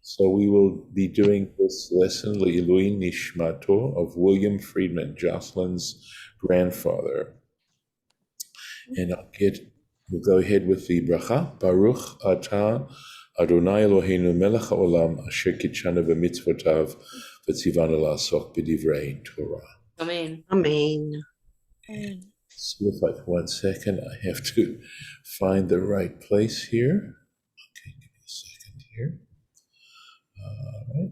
So we will be doing this lesson, Le'ilui Nishmato, of William Friedman, Jocelyn's grandfather. And we'll go ahead with the bracha. Baruch atah Adonai Eloheinu melech haolam asher kitshanu b'mitzvotav v'tzivanu la'asok b'divrei Torah. Amen. Amen. So if I, 1 second, I have to find the right place here. Okay, give me a second here. All right.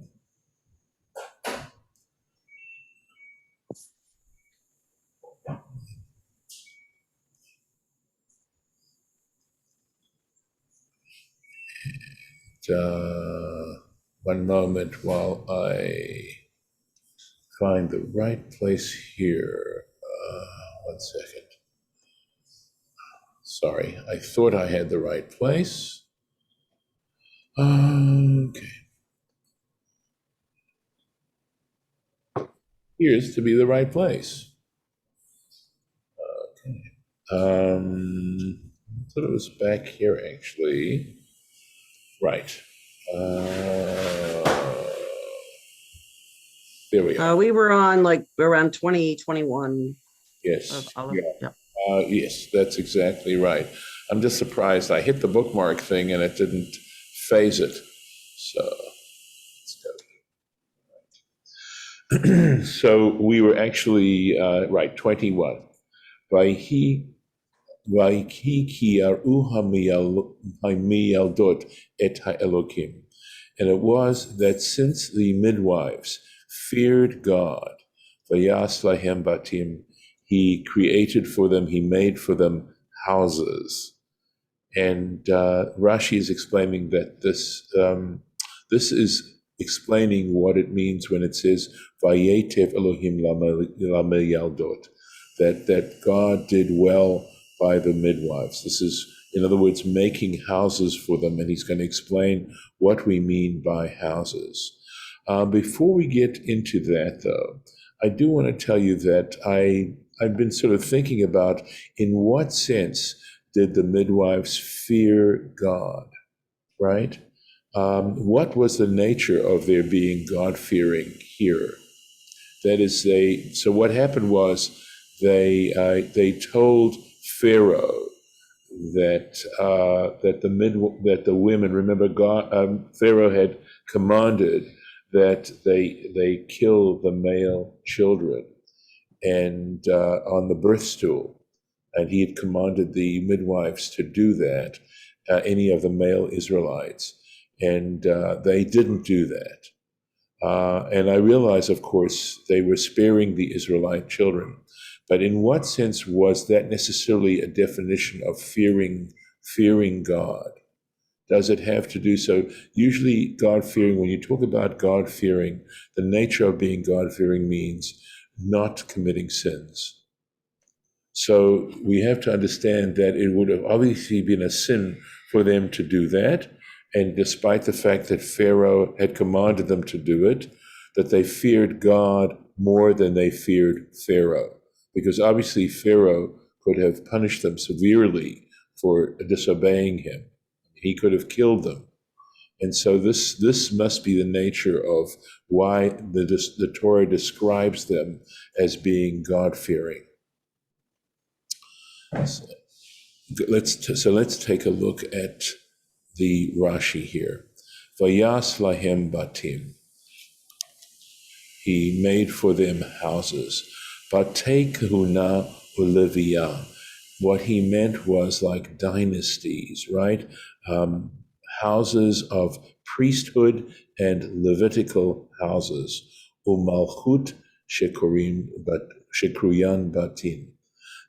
One moment while I find the right place here. 1 second. Sorry, I thought I had the right place. Okay. Here's to be the right place. Okay. I thought it was back here actually. Right. There we are. We were on like around 2021. Yes. Yeah. Yes, that's exactly right. I'm just surprised. I hit the bookmark thing and it didn't phase it. So let's go here. So we were actually, right, 21. Vayhi ki yaru hamiyaldot et ha'elokim. And it was that since the midwives feared God, vayas lahem batim, he created for them, he made for them houses. And Rashi is explaining that this is explaining what it means when it says Vayetev Elohim lameyaldot, that God did well by the midwives. This is, in other words, making houses for them, and he's going to explain what we mean by houses. Before we get into that, though, I do want to tell you that I've been sort of thinking about in what sense did the midwives fear God, right? What was the nature of their being God-fearing here? That is, so what happened was they told Pharaoh that the women, remember, Pharaoh had commanded that they kill the male children and on the birth stool, and he had commanded the midwives to do that, any of the male Israelites, and they didn't do that. And I realize, of course, they were sparing the Israelite children, but in what sense was that necessarily a definition of fearing God? Does it have to do so? Usually God-fearing, when you talk about God-fearing, the nature of being God-fearing means not committing sins. So we have to understand that it would have obviously been a sin for them to do that. And despite the fact that Pharaoh had commanded them to do it, that they feared God more than they feared Pharaoh. Because obviously Pharaoh could have punished them severely for disobeying him. He could have killed them. And so this must be the nature of why the Torah describes them as being God-fearing. So let's take a look at the Rashi here. Vayas lahem batim. He made for them houses. Batei kahuna uleviyah. What he meant was like dynasties, right? Houses of priesthood and Levitical houses. Umalchut shekruyan batim.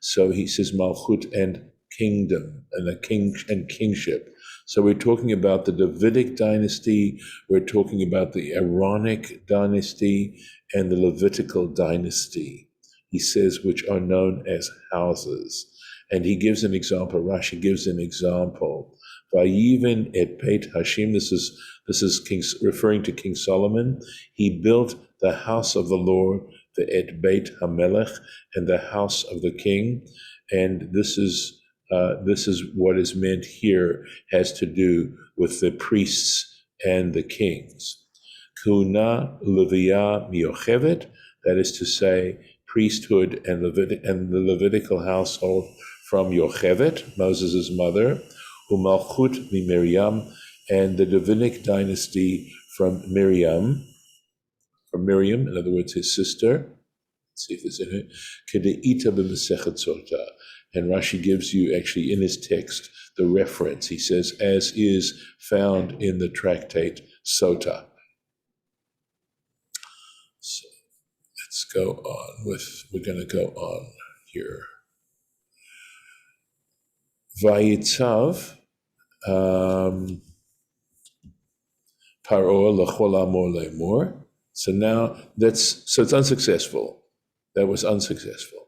So he says malchut and kingdom and a king and kingship. So we're talking about the Davidic dynasty, we're talking about the Aaronic dynasty and the Levitical dynasty, he says, which are known as houses. And he gives an example, Rashi gives an example. Vayiven et Beit Hashim, this is referring to King Solomon. He built the house of the Lord, the et Beit HaMelech, and the house of the king. And this is this is what is meant here, has to do with the priests and the kings. Kuna Leviyah Yocheved, that is to say, priesthood and the Levitical household from Yocheved, Moses' mother, Umalchut Miriam, and the Davidic dynasty from Miriam, in other words, his sister. Let's see if there's in it. Kedeita b'mesechet sota. And Rashi gives you actually in his text the reference. He says, as is found in the tractate Sota. So let's go on we're going to go on here. Vayitzav Paro l'chol amor lemor. So now it's unsuccessful. That was unsuccessful.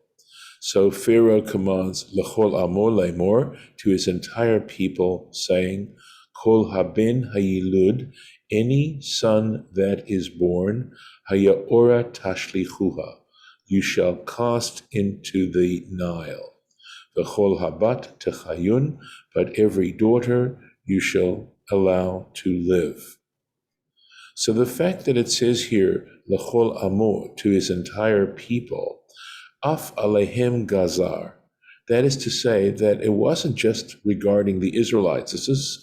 So Pharaoh commands l'chol amor lemor to his entire people, saying, Kol haben hayilud, any son that is born, hayaora tashlichuha, you shall cast into the Nile. V'chol habat techayun, but every daughter you shall allow to live. So the fact that it says here, l'chol amor, to his entire people, af alehem gazar, that is to say that it wasn't just regarding the Israelites. This is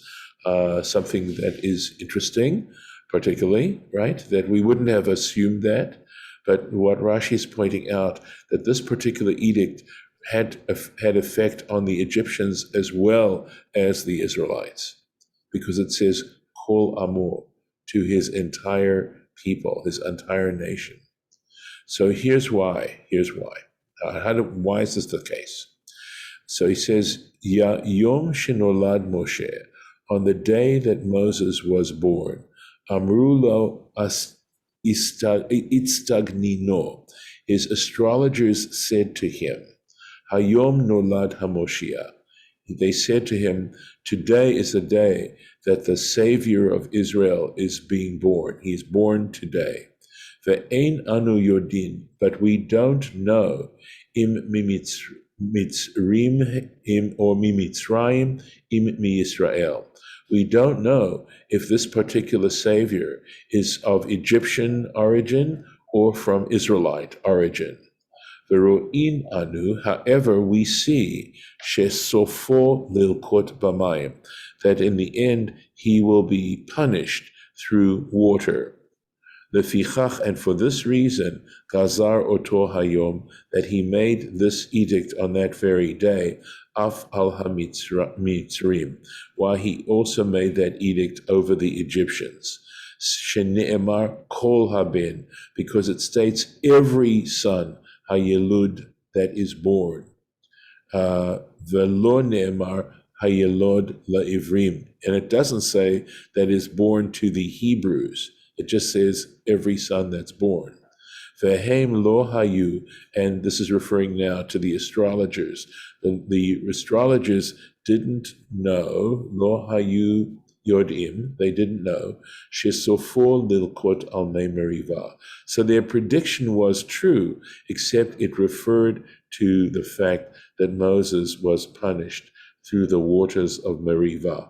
something that is interesting, particularly, right? That we wouldn't have assumed that. But what Rashi is pointing out, that this particular edict had effect on the Egyptians as well as the Israelites, because it says, Kol Amor, to his entire people, his entire nation. So here's why. Why is this the case? So he says, Yom Shenolad Moshe, on the day that Moses was born, Amru lo itstagnino, his astrologers said to him, Hayom nolad haMoshiach. They said to him, today is the day that the Savior of Israel is being born. He is born today. Ve'ein anu yodin, but we don't know im mitzrim im or mimitzrayim im mi-Yisrael. We don't know if this particular Savior is of Egyptian origin or from Israelite origin. Vero'in anu, however, we see shesofo lilkot b'mayim, that in the end he will be punished through water. Lefichach, and for this reason, Gazar oto hayom, that he made this edict on that very day, af al ha-mitzrim, while he also made that edict over the Egyptians. Shene'emar kol haben, because it states every son, hayelud, that is born. Velo ne'emar hayelod la'ivrim, and it doesn't say that is born to the Hebrews. It just says every son that's born. Vehem lo hayu, and this is referring now to the astrologers. The astrologers didn't know, lo hayu yodim, they didn't know, shesofo lilkot al mei meriva. So their prediction was true, except it referred to the fact that Moses was punished through the waters of Meriva.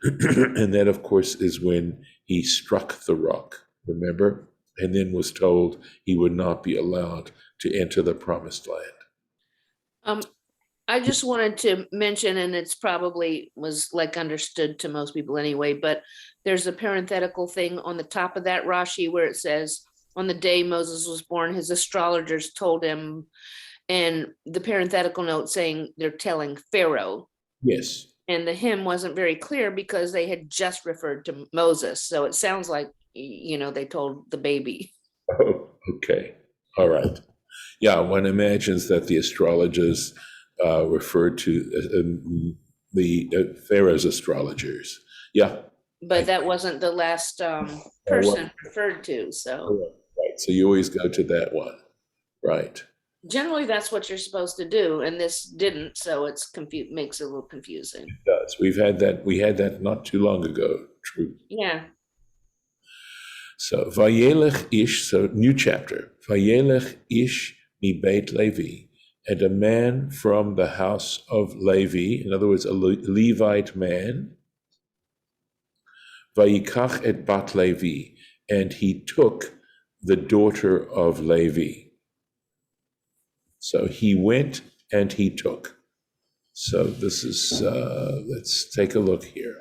And that, of course, is when he struck the rock, remember? And then was told he would not be allowed to enter the promised land. I just wanted to mention, and it's probably was like understood to most people anyway, but there's a parenthetical thing on the top of that Rashi where it says, on the day Moses was born, his astrologers told him, and the parenthetical note saying they're telling Pharaoh. Yes. And the hymn wasn't very clear because they had just referred to Moses. So it sounds like, they told the baby. Oh, okay. All right. Yeah, one imagines that the astrologers referred to the Pharaoh's astrologers. Yeah. But that wasn't the last person referred to. So. Right. So you always go to that one. Right. Generally, that's what you're supposed to do, and this didn't, so it's makes it a little confusing. It does. We had that not too long ago. True. Yeah. So Vayelech ish, so new chapter. Vayelech ish mi Beit Levi, and a man from the house of Levi, in other words, a Levite man, Vayikach et bat Levi, and he took the daughter of Levi. So he went and he took. So this is, let's take a look here.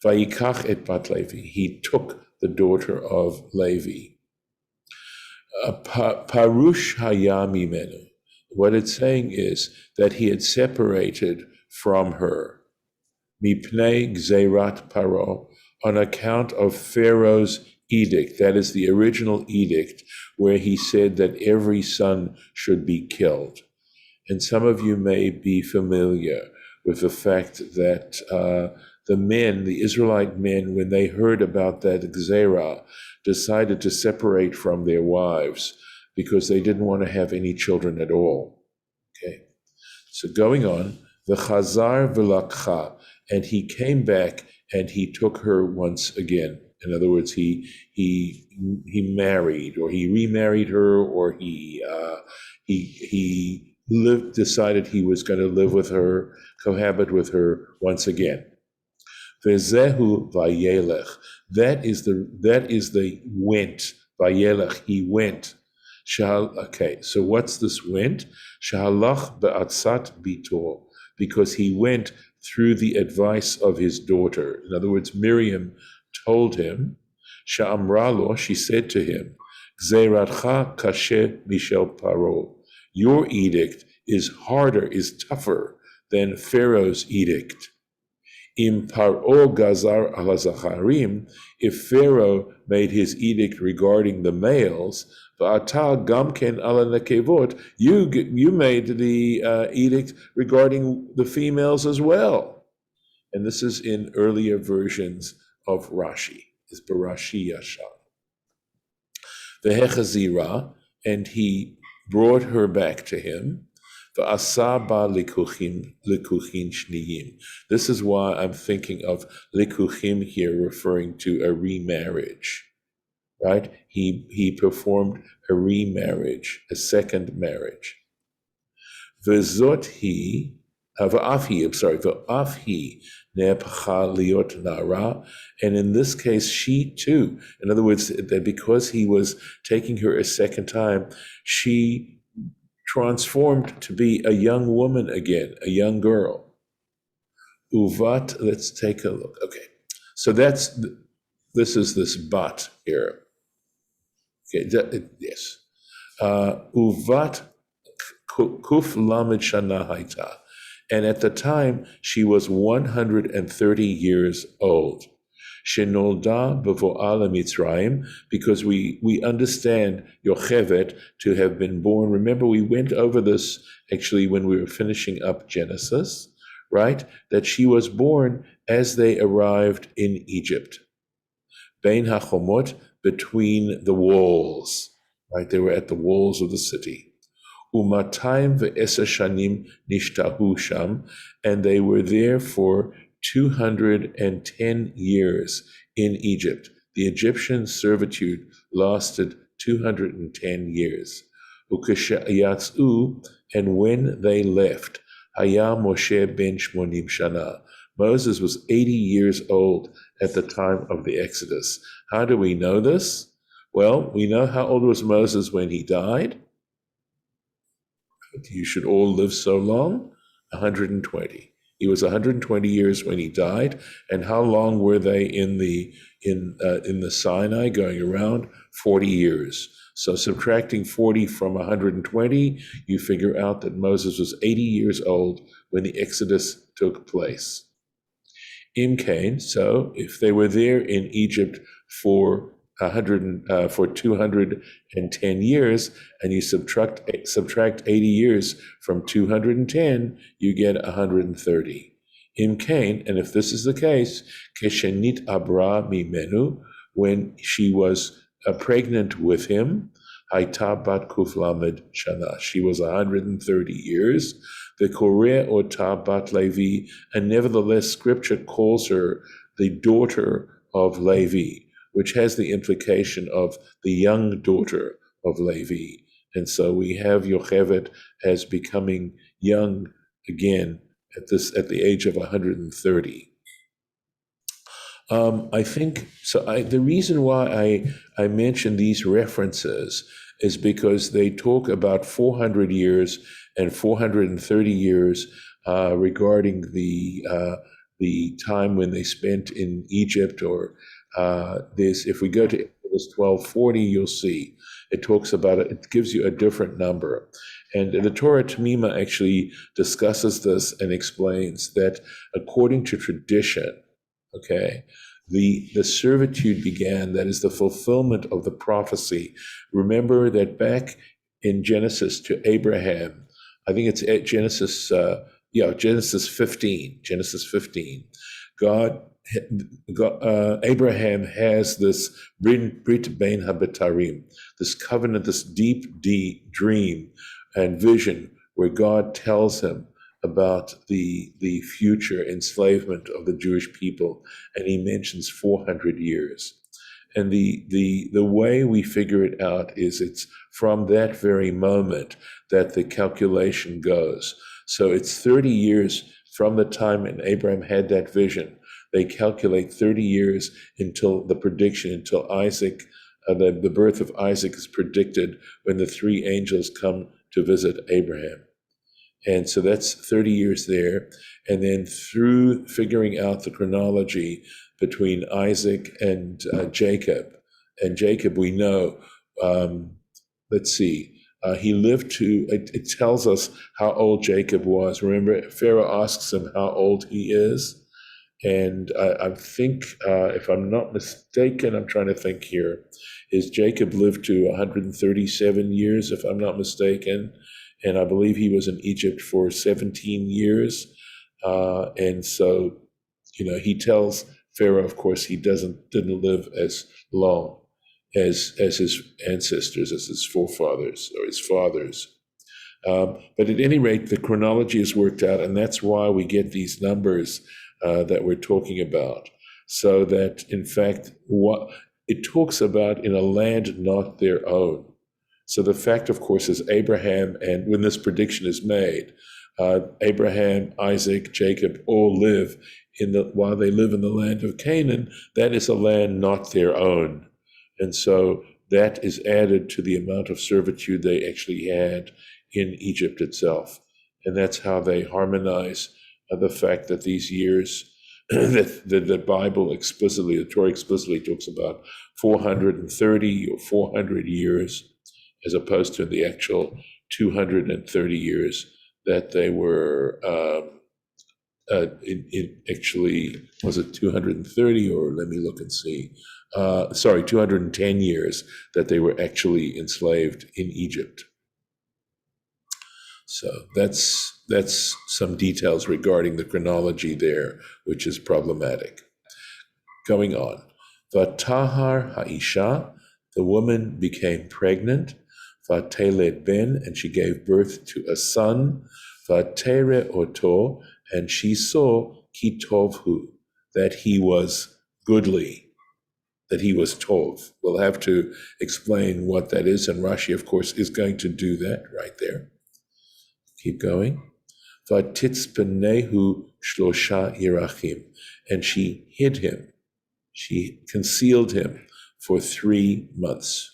Vayikach et bat Levi, he took the daughter of Levi. Parush haya mimenu. What it's saying is that he had separated from her. Mipnei gzerat paro, on account of Pharaoh's edict. That is the original edict where he said that every son should be killed. And some of you may be familiar with the fact that the Israelite men, when they heard about that gzera, decided to separate from their wives because they didn't want to have any children at all. Okay, so going on, the chazar v'lakcha, and he came back and he took her once again. In other words, he married, or he remarried her, or he decided he was going to live with her, cohabit with her once again. Vezehu vayelech. That is the went. Vayelech, he went. Okay, so what's this went? Shahalach be'atzat bito, because he went through the advice of his daughter. In other words, Miriam told him, Sha'amralo, she said to him, Gzeratcha kashe mishel paro. Your edict is harder, is tougher than Pharaoh's edict. Im paro gazar ala zacharim, if Pharaoh made his edict regarding the males, va'ata gamken ala nekevot, you made the edict regarding the females as well. And this is in earlier versions of Rashi. It's Barashi Yashar. Vehechazira, and he brought her back to him. V'asaba likuchim shniyim. This is why I'm thinking of likuchim here, referring to a remarriage, right? He performed a remarriage, a second marriage. V'zot he, v'afhi ne'epcha liot nara, and in this case, she too, in other words, that because he was taking her a second time, she transformed to be a young woman again, a young girl. Uvat, let's take a look. Okay, so this is this bat here. Okay, yes. Uvat kuf lamed shana haita. And at the time, she was 130 years old. Shenolda bevo'ala Mitzrayim, because we understand Yocheved to have been born. Remember, we went over this actually when we were finishing up Genesis, right? That she was born as they arrived in Egypt. Bein hachomot, between the walls, right? They were at the walls of the city. Umatayim ve'esa shanim nishtahu sham, and they were there for 210 years in Egypt. The Egyptian servitude lasted 210 years. Ukeshayatzu, and when they left, Haya Moshe ben Shmonim Shana. Moses was 80 years old at the time of the Exodus. How do we know this? Well, we know how old was Moses when he died. You should all live so long? 120. He was 120 years when he died. And how long were they in the Sinai going around? 40 years. So subtracting 40 from 120, you figure out that Moses was 80 years old when the Exodus took place. Imkain, so if they were there in Egypt for 210 years, and you subtract 80 years from 210, you get 130. Imkain, and if this is the case, keshenit abra mimenu, when she was pregnant with him, haita bat kuf lamed shana, she was 130 years. The koreh ota bat Levi, and nevertheless, Scripture calls her the daughter of Levi, which has the implication of the young daughter of Levi. And so we have Yocheved as becoming young again at the age of 130. I think so. The reason why I mention these references is because they talk about 400 years and 430 years regarding the time when they spent in Egypt, or this. If we go to Exodus 12:40, you'll see it talks about it. It gives you a different number, and the Torah Tamima actually discusses this and explains that according to tradition, okay, the servitude began, that is the fulfillment of the prophecy. Remember that back in Genesis to Abraham, I think it's at Genesis 15, Abraham has this Brit Bein Habitarim, this covenant, this deep dream and vision where God tells him about the future enslavement of the Jewish people, and he mentions 400 years. And the way we figure it out is it's from that very moment that the calculation goes. So it's 30 years from the time when Abraham had that vision. They calculate 30 years until the prediction, until Isaac, the birth of Isaac is predicted when the three angels come to visit Abraham. And so that's 30 years there. And then through figuring out the chronology between Isaac and Jacob, we know, he lived to, it tells us how old Jacob was. Remember, Pharaoh asks him how old he is. And I think, if I'm not mistaken, I'm trying to think here, is Jacob lived to 137 years, if I'm not mistaken. And I believe he was in Egypt for 17 years. And so, he tells Pharaoh, of course, he didn't live as long as his ancestors, as his forefathers or his fathers. But at any rate, the chronology is worked out, and that's why we get these numbers that we're talking about. So that, in fact, what it talks about in a land not their own. So the fact, of course, is Abraham, and when this prediction is made, Abraham, Isaac, Jacob all live while they live in the land of Canaan. That is a land not their own. And so that is added to the amount of servitude they actually had in Egypt itself. And that's how they harmonize the fact that these years, that the Bible explicitly, the Torah explicitly talks about 430 or 400 years, as opposed to the actual 230 years that they were, actually, was it 230, or let me look and see. 210 years that they were actually enslaved in Egypt. So that's some details regarding the chronology there, which is problematic. Going on. Vatahar ha'isha, the woman became pregnant. Vateled ben, and she gave birth to a son. Vatere oto, and she saw ki tovhu, that he was goodly, that he was tov. We'll have to explain what that is, and Rashi, of course, is going to do that right there. Keep going. Vatitzpenehu shlosha yirachim, and she hid him. She concealed him for 3 months.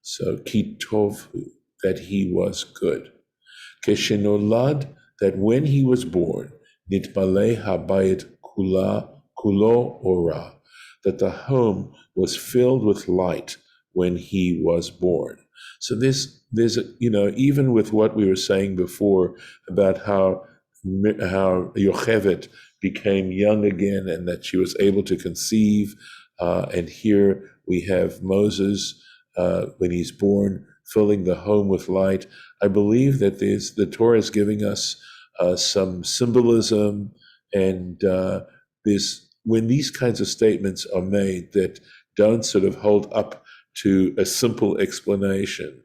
So ki tovhu, that he was good. Keshenolad, that when he was born, nitmale habayit kulo ora, that the home was filled with light when he was born. So there's even with what we were saying before about how Yocheved became young again and that she was able to conceive, and here we have Moses when he's born, filling the home with light. I believe that the Torah is giving us some symbolism, and when these kinds of statements are made that don't sort of hold up to a simple explanation,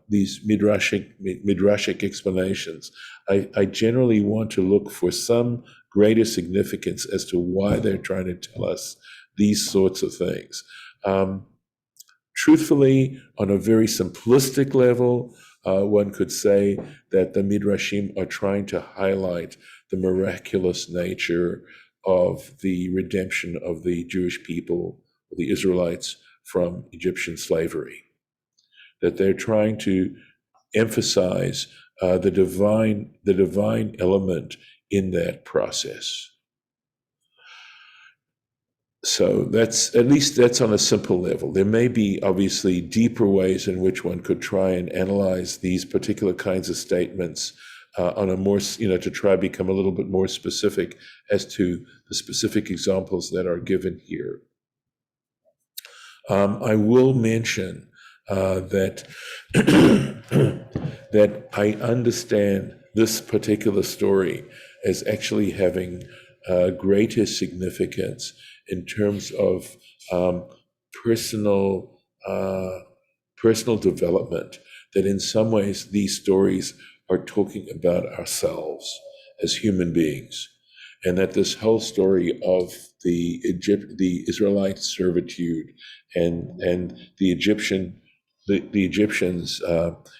these midrashic explanations, I generally want to look for some greater significance as to why they're trying to tell us these sorts of things. truthfully, on a very simplistic level, one could say that the Midrashim are trying to highlight the miraculous nature of the redemption of the Jewish people, the Israelites, from Egyptian slavery. That they're trying to emphasize the divine element in that process. So that's on a simple level. There may be obviously deeper ways in which one could try and analyze these particular kinds of statements on a more, to try to become a little bit more specific as to the specific examples that are given here. I will mention that that I understand this particular story as actually having greater significance in terms of personal development, that in some ways these stories are talking about ourselves as human beings, and that this whole story of the Israelite servitude and the Egyptians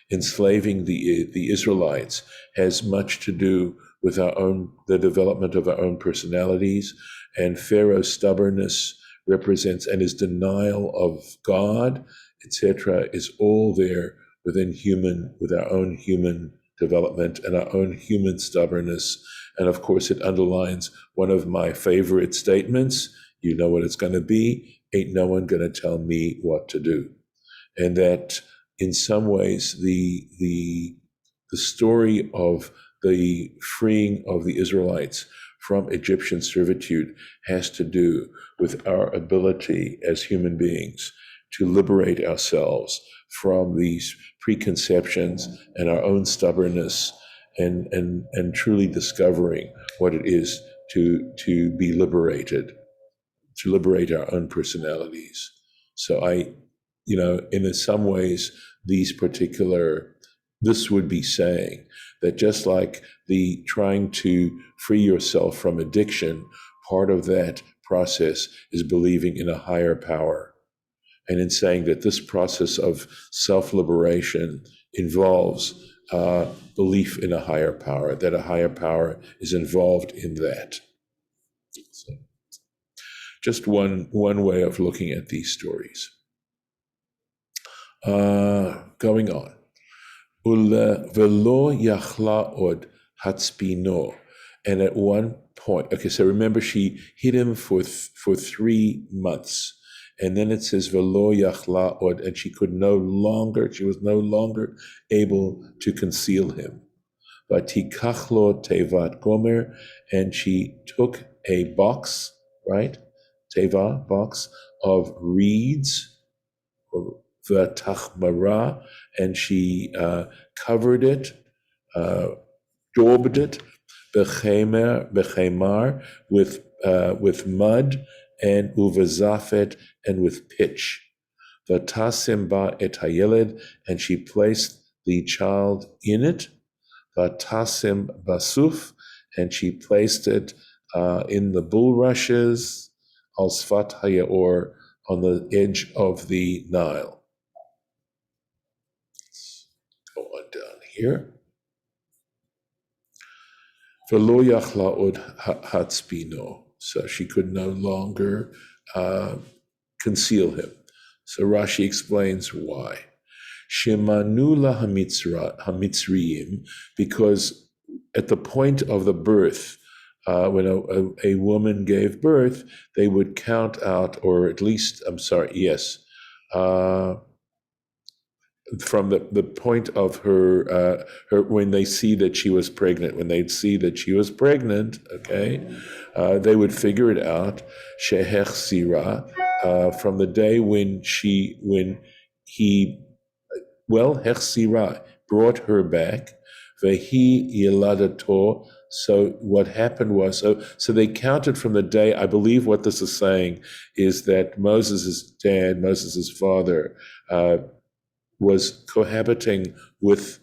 enslaving the Israelites has much to do with the development of our own personalities, and Pharaoh's stubbornness represents, and his denial of God, etc., is all there with our own human development and our own human stubbornness. And of course, it underlines one of my favorite statements: you know what it's going to be, ain't no one going to tell me what to do. And that in some ways, the story of the freeing of the Israelites from Egyptian servitude has to do with our ability as human beings to liberate ourselves from these preconceptions and our own stubbornness, and truly discovering what it is to be liberated, to liberate our own personalities. So in some ways, this would be saying that just like the trying to free yourself from addiction, part of that process is believing in a higher power. And in saying that this process of self-liberation involves belief in a higher power, that a higher power is involved in that. So, just one way of looking at these stories. Going on. Velo yachla od hatspino. And at one point, okay, so remember she hid him for 3 months. And then it says velo yachla od, and she was no longer able to conceal him. Vatikachlo tevat gomer, and she took a box, right? Teva, box of reeds, or v'tachmara, and she covered it, daubed it, bechemar, with mud, and uvazafet, and with pitch. V'tasim ba et hayeled, and she placed the child in it. V'tasim basuf, and she placed it in the bulrushes, al sfat hayaor, on the edge of the Nile. Let's go on down here. V'lo yachla od hatspino, so she could no longer conceal him. So Rashi explains why. Shemanula hamitzriim, because at the point of the birth, when a woman gave birth, they would count out, or at least, from the point of her when they see that she was pregnant, okay, they would figure it out, shehech sira, from the day when he hechsira, brought her back, vehi yeladato. So what happened was, so they counted from the day. I believe what this is saying is that Moses' father, was cohabiting with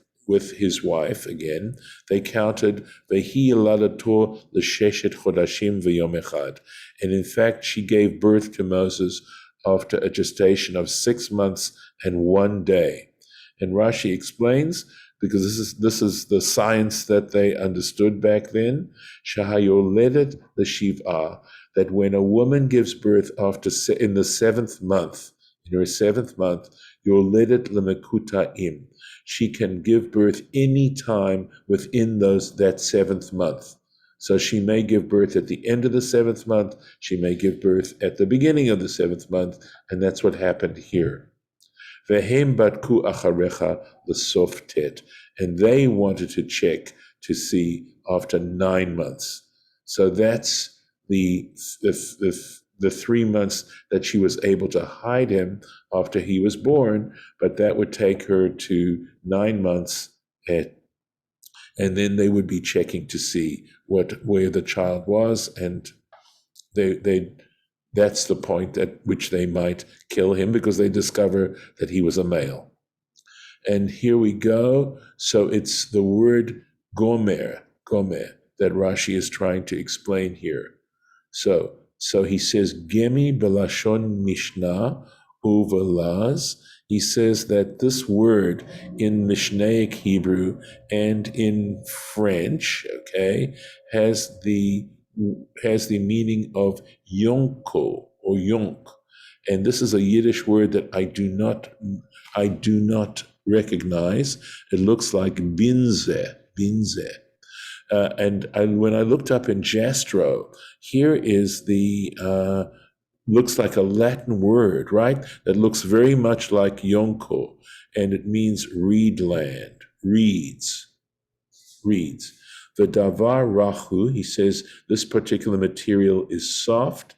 his wife again. They counted vehi yeladato l'sheshet chodashim v'yom echad, and in fact she gave birth to Moses after a gestation of 6 months and 1 day. And Rashi explains, because this is the science that they understood back then, shahayoledet l'shiv'ah, that when a woman gives birth in the 7th month, in her 7th month, yoledet lemekuta'im, she can give birth any time within that 7th month. So she may give birth at the end of the 7th month, she may give birth at the beginning of the 7th month, and that's what happened here. Vehem batku acharecha l'sof tet, and they wanted to check to see after 9 months. So that's the 3 months that she was able to hide him after he was born, but that would take her to 9 months, and then they would be checking to see where the child was, and that's the point at which they might kill him, because they discover that he was a male. And here we go. So it's the word gomer, that Rashi is trying to explain here. So he says, Gemi belashon mishnah uvelaz. He says that this word in Mishnaic Hebrew and in French, okay, has the meaning of yonko or yonk. And this is a Yiddish word that I do not recognize. It looks like binze. And when I looked up in Jastro, here is looks like a Latin word, right? That looks very much like yonko, and it means reed land, reeds. The davar rahu, he says this particular material is soft.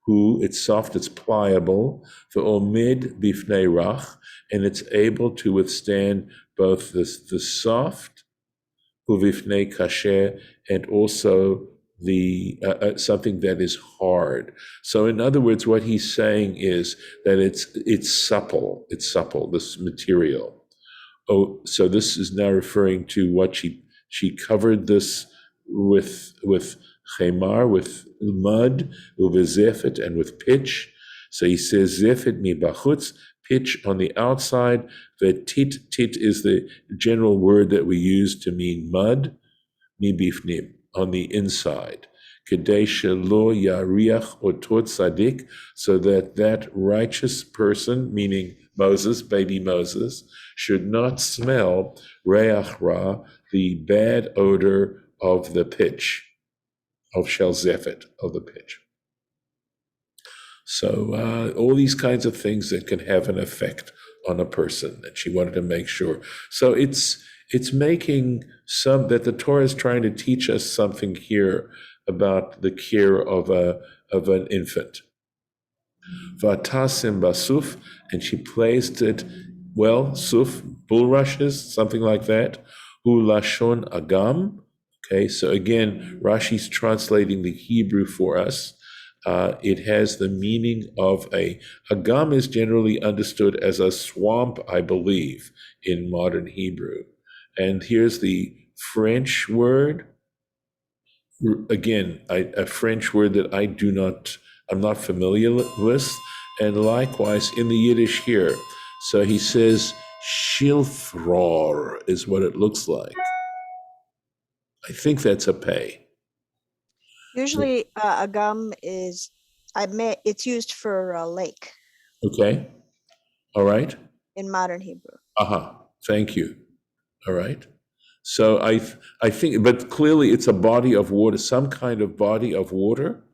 It's soft, it's pliable. The omid bifnei rach, and it's able to withstand both the soft, uvifnei kasher, and also the something that is hard. So in other words, what he's saying is that it's supple, this material. Oh, so this is now referring to what she covered this with chemar, with mud, uvizefet, and with pitch. So he says zefet mi bachutz, pitch on the outside. The tit is the general word that we use to mean mud, mi bifnim, on the inside. Kedei shelo yariach otot tzaddik, so that righteous person, meaning Moses, baby Moses, should not smell reach ra, the bad odor of the pitch, of shel zefet, of the pitch. So all these kinds of things that can have an effect on a person, and she wanted to make sure. So it's making that the Torah is trying to teach us something here about the care of an infant. Vatasim basuf, and she placed it, suf, bulrushes, something like that. Hu lashon agam. Okay, so again, Rashi's translating the Hebrew for us. It has the meaning of agam is generally understood as a swamp, I believe, in modern Hebrew. And here's the French word. Again, a French word that I'm not familiar with. And likewise in the Yiddish here. So he says, shilfror is what it looks like. I think that's a pay. Usually a gum is, it's used for a lake. Okay. All right. In modern Hebrew. Thank you. All right. So I think, but clearly it's a body of water, some kind of body of water.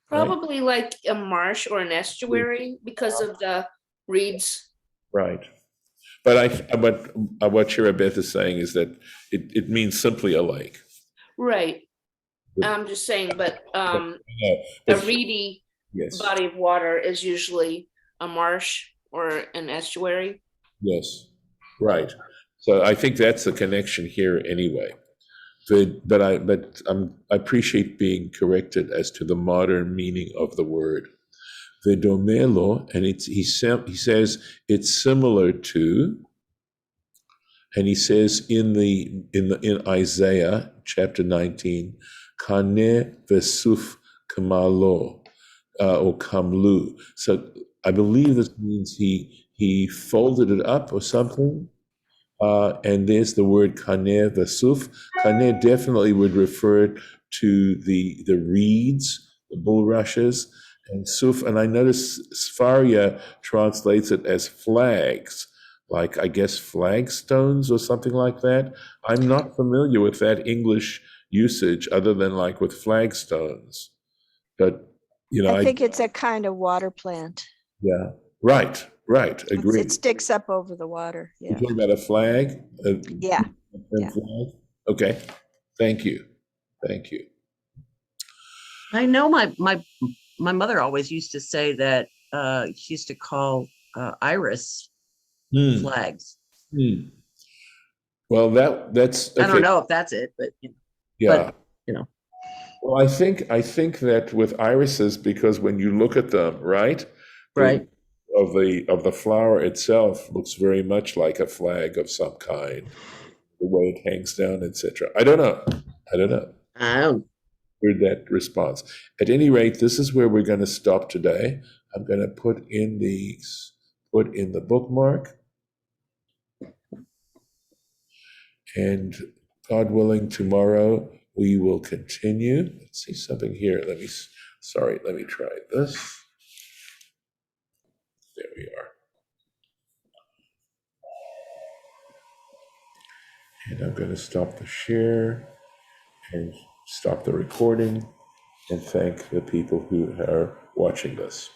Probably like a marsh or an estuary because of the reeds. Right. But what Shirabeth is saying is that it means simply a lake. Right. I'm just saying, but a reedy body of water is usually a marsh or an estuary. Yes. Right. So I think that's the connection here anyway. But I appreciate being corrected as to the modern meaning of the word. Vedomelo, and he says it's similar to, and he says in Isaiah chapter 19, Kane vesuf kamalo, or kamlu. So I believe this means he folded it up or something. And there's the word kaneh, the suf. Kaneh definitely would refer to the reeds, the bulrushes, and suf. And I notice Sfaria translates it as flags, like I guess flagstones or something like that. I'm not familiar with that English usage other than like with flagstones. But, I I, think it's a kind of water plant. yeah, right, It agreed. sticks up over the water. You're Yeah. talking about a flag? Yeah. Yeah. Flag? Okay, thank you. Thank you. I know my mother always used to say that she used to call iris Hmm, flags. hmm. Well, that's I don't okay. know if that's it, but Yeah. you know, Well, I think that with irises, because when you look at them, right, the right. of the flower itself looks very much like a flag of some kind, the way it hangs down, etc. I don't know. I don't know. I don't. Heard that response. At any rate, this is where we're going to stop today. I'm going to put in the bookmark, and God willing, tomorrow we will continue. Let's see something here. Let me try this. There we are. And I'm going to stop the share and stop the recording and thank the people who are watching this.